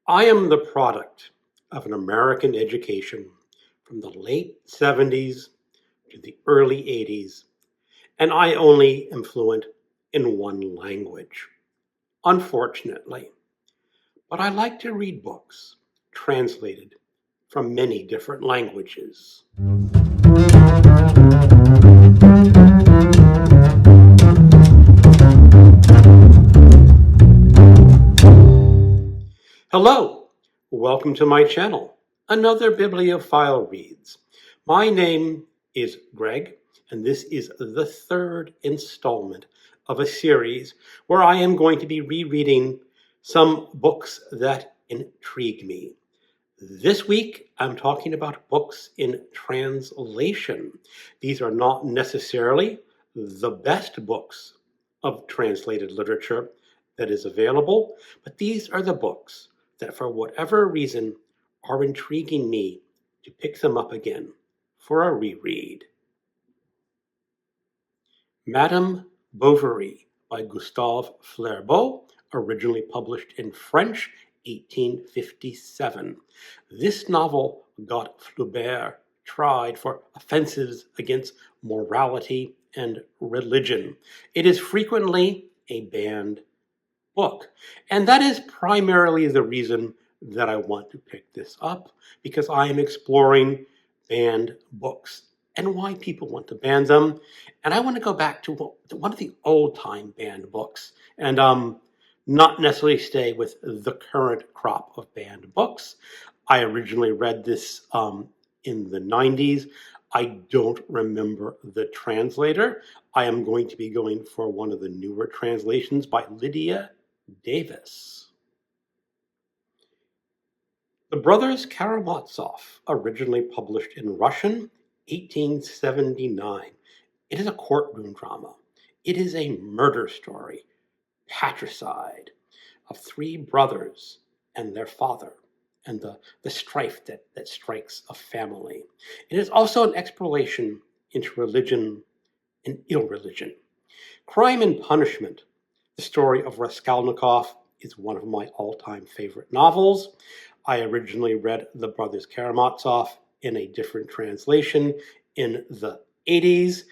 I am the product of an American education from the late 70s to the early 80s, and I only am fluent in one language, unfortunately. But I like to read books translated from many different languages. Hello, welcome to my channel, Another Bibliophile Reads. My name is Greg, and this is the third installment of a series where I am going to be rereading some books that intrigue me. This week, I'm talking about books in translation. These are not necessarily the best books of translated literature that is available, but these are the books that for whatever reason are intriguing me to pick them up again for a reread. Madame Bovary by Gustave Flaubert, originally published in French, 1857. This novel got Flaubert tried for offenses against morality and religion. It is frequently a banned book, and that is primarily the reason that I want to pick this up, because I am exploring banned books and why people want to ban them. And I want to go back to one of the old-time banned books and not necessarily stay with the current crop of banned books. I originally read this in the 90s. I don't remember the translator. I am going to be going for one of the newer translations by Lydia Davis. The Brothers Karamazov, originally published in Russian, 1879. It is a courtroom drama. It is a murder story, patricide, of three brothers and their father, and the strife that strikes a family. It is also an exploration into religion and ill religion. Crime and Punishment, the story of Raskolnikov, is one of my all-time favorite novels. I originally read The Brothers Karamazov in a different translation in the 80s.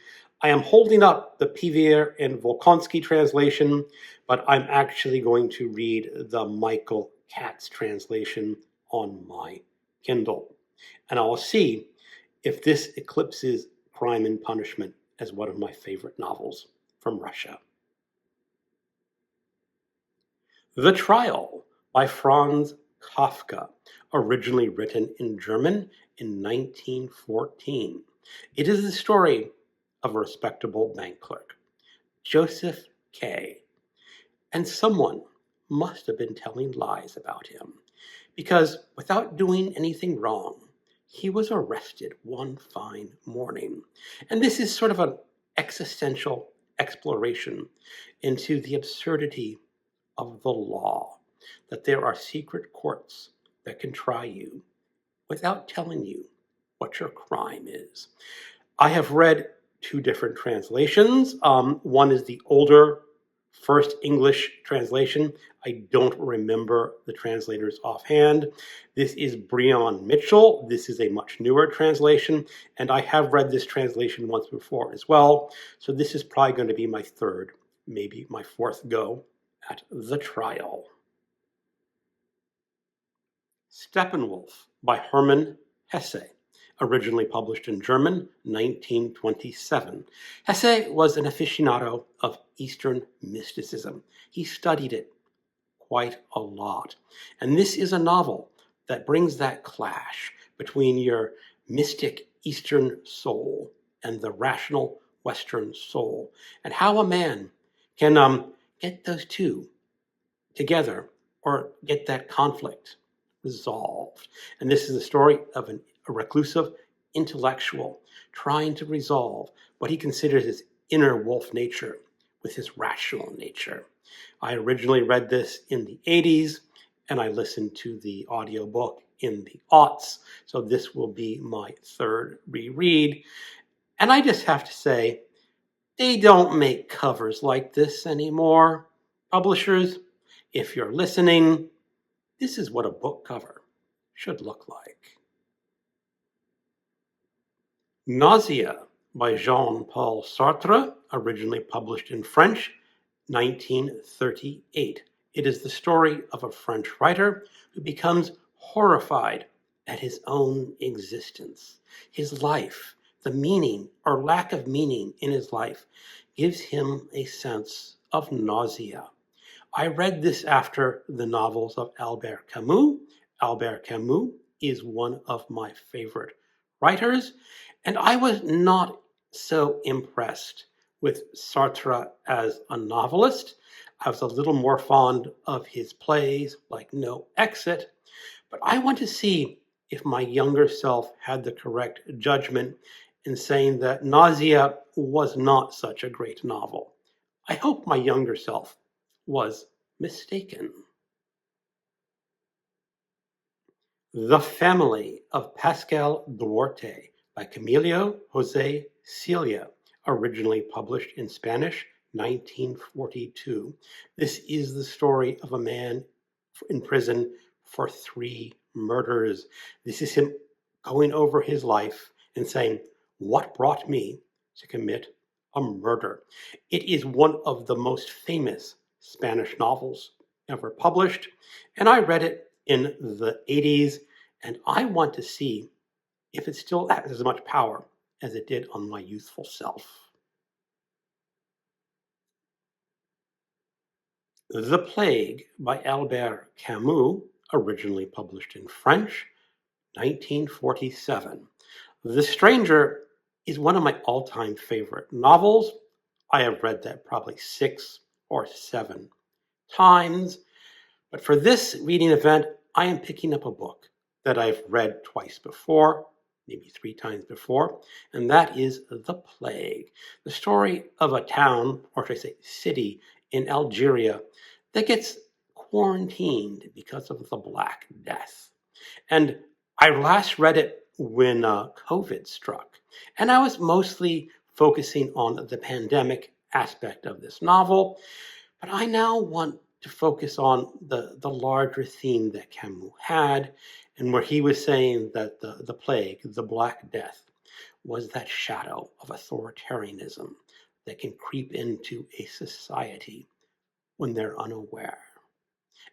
I am holding up the Pevear and Volkonsky translation, but I'm actually going to read the Michael Katz translation on my Kindle. And I'll see if this eclipses Crime and Punishment as one of my favorite novels from Russia. The Trial by Franz Kafka, originally written in German in 1914. It is the story of a respectable bank clerk, Joseph K. And someone must have been telling lies about him, because without doing anything wrong, he was arrested one fine morning. And this is sort of an existential exploration into the absurdity of the law, that there are secret courts that can try you without telling you what your crime is. I have read two different translations. One is the older first English translation. I don't remember the translators offhand. This is Breon Mitchell. This is a much newer translation, and I have read this translation once before as well. So this is probably going to be my third, maybe my fourth go at The Trial. Steppenwolf by Hermon Hesse, originally published in German, 1927. Hesse was an aficionado of Eastern mysticism. He studied it quite a lot. And this is a novel that brings that clash between your mystic Eastern soul and the rational Western soul, and how a man can get those two together or get that conflict resolved. And this is the story of a reclusive intellectual trying to resolve what he considers his inner wolf nature with his rational nature. I originally read this in the 80s, and I listened to the audiobook in the aughts, so this will be my third reread. And I just have to say, they don't make covers like this anymore. Publishers, if you're listening, This is what a book cover should look like. Nausea by Jean-Paul Sartre, originally published in French, 1938. It is the story of a French writer who becomes horrified at his own existence. His life, the meaning or lack of meaning in his life, gives him a sense of nausea. I read this after the novels of Albert Camus. Albert Camus is one of my favorite writers, and I was not so impressed with Sartre as a novelist. I was a little more fond of his plays like No Exit, but I want to see if my younger self had the correct judgment in saying that Nausea was not such a great novel. I hope my younger self was mistaken. The Family of Pascual Duarte by Camilo Jose Cela, originally published in Spanish, 1942. This is the story of a man in prison for 3 murders. This is him going over his life and saying, what brought me to commit a murder? It is one of the most famous Spanish novels ever published, and I read it in the 80s, and I want to see if it still has as much power as it did on my youthful self. The Plague by Albert Camus, originally published in French, 1947. The Stranger is one of my all-time favorite novels. I have read that probably 6 or 7 times. But for this reading event, I am picking up a book that I've read twice before, maybe 3 times before, and that is The Plague, the story of a town, or should I say city, in Algeria that gets quarantined because of the Black Death. And I last read it when COVID struck, and I was mostly focusing on the pandemic aspect of this novel, but I now want to focus on the larger theme that Camus had, and where he was saying that the plague, the Black Death, was that shadow of authoritarianism that can creep into a society when they're unaware.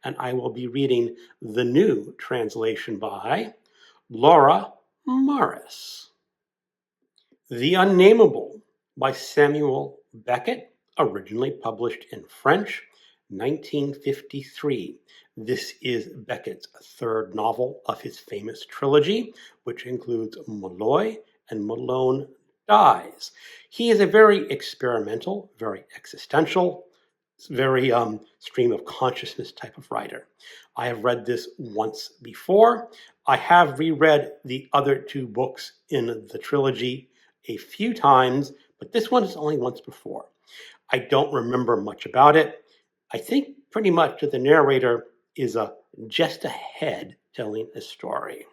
And I will be reading the new translation by Laura Morris. The Unnamable by Samuel Beckett, originally published in French, 1953. This is Beckett's 3rd novel of his famous trilogy, which includes Molloy and Malone Dies. He is a very experimental, very existential, very stream of consciousness type of writer. I have read this once before. I have reread the other 2 books in the trilogy a few times, but this one is only once before. I don't remember much about it. I think pretty much that the narrator is just a head telling a story.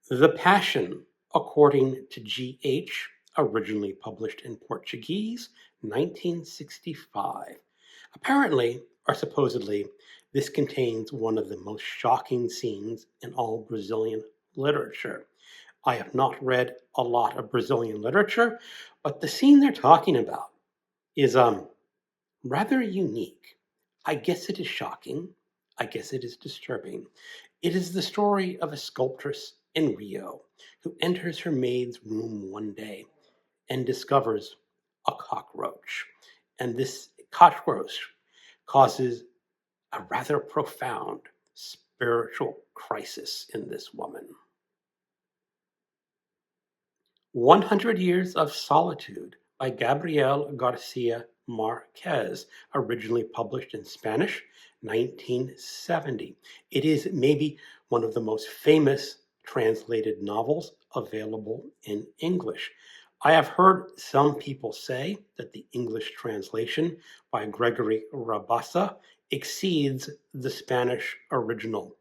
The Passion, according to G.H., originally published in Portuguese, 1965. Apparently, or supposedly, this contains one of the most shocking scenes in all Brazilian literature. I have not read a lot of Brazilian literature, but the scene they're talking about is rather unique. I guess it is shocking. I guess it is disturbing. It is the story of a sculptress in Rio who enters her maid's room one day and discovers a cockroach. And this cockroach causes a rather profound spiritual crisis in this woman. 100 Years of Solitude by Gabriel Garcia Marquez, originally published in Spanish, 1970. It is maybe one of the most famous translated novels available in English. I have heard some people say that the English translation by Gregory Rabassa exceeds the Spanish original.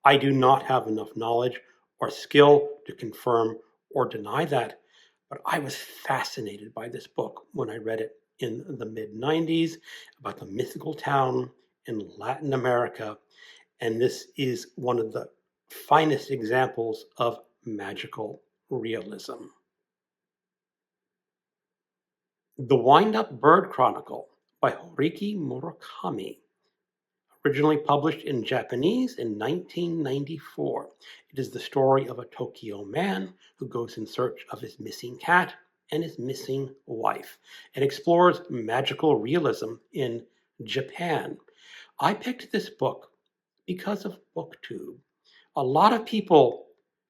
I do not have enough knowledge or skill to confirm or deny that, but I was fascinated by this book when I read it in the mid-90s about the mythical town in Latin America and this is one of the finest examples of magical realism. The Wind-Up Bird Chronicle by Haruki Murakami, originally published in Japanese in 1994. It is the story of a Tokyo man who goes in search of his missing cat and his missing wife, and explores magical realism in Japan. I picked this book because of BookTube. A lot of people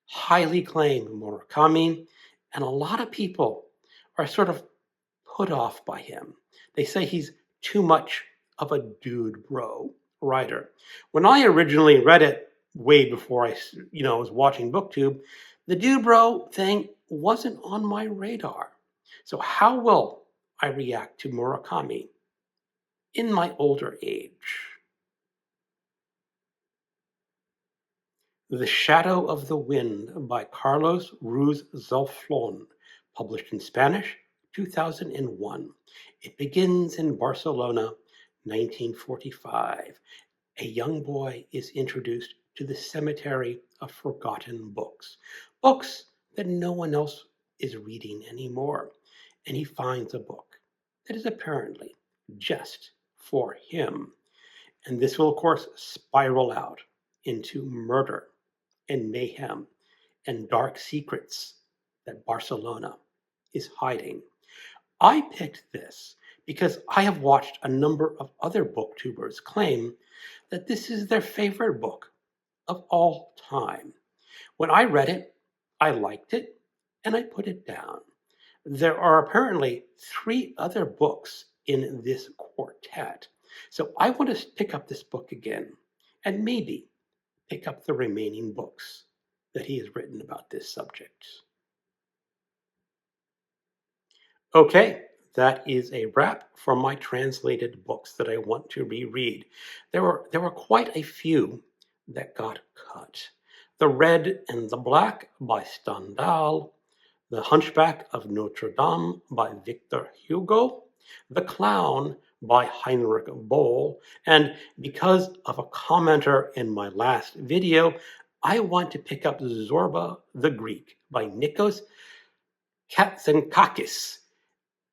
highly claim Murakami, and a lot of people are sort of put off by him. They say he's too much of a dude bro writer. When I originally read it, way before I was watching BookTube, the dude bro thing wasn't on my radar. So how will I react to Murakami in my older age? The Shadow of the Wind by Carlos Ruiz Zafron, published in Spanish, 2001. It begins in Barcelona, 1945. A young boy is introduced to the cemetery of forgotten books, books that no one else is reading anymore. And he finds a book that is apparently just for him. And this will, of course, spiral out into murder and mayhem and dark secrets that Barcelona is hiding. I picked this because I have watched a number of other booktubers claim that this is their favorite book of all time. When I read it, I liked it, and I put it down. There are apparently 3 other books in this quartet. So I want to pick up this book again, and maybe pick up the remaining books that he has written about this subject. Okay, that is a wrap for my translated books that I want to reread. There were quite a few that got cut. The Red and the Black by Stendhal, The Hunchback of Notre Dame by Victor Hugo, The Clown by Heinrich Boll, and because of a commenter in my last video, I want to pick up Zorba the Greek by Nikos Katsankakis.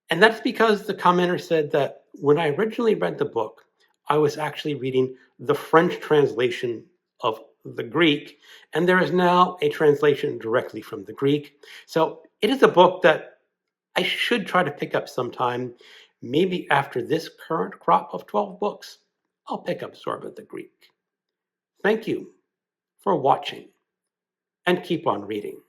And that's because the commenter said that when I originally read the book, I was actually reading the French translation of the Greek, and there is now a translation directly from the Greek. So it is a book that I should try to pick up sometime. Maybe after this current crop of 12 books, I'll pick up Zorba the Greek. Thank you for watching, and keep on reading.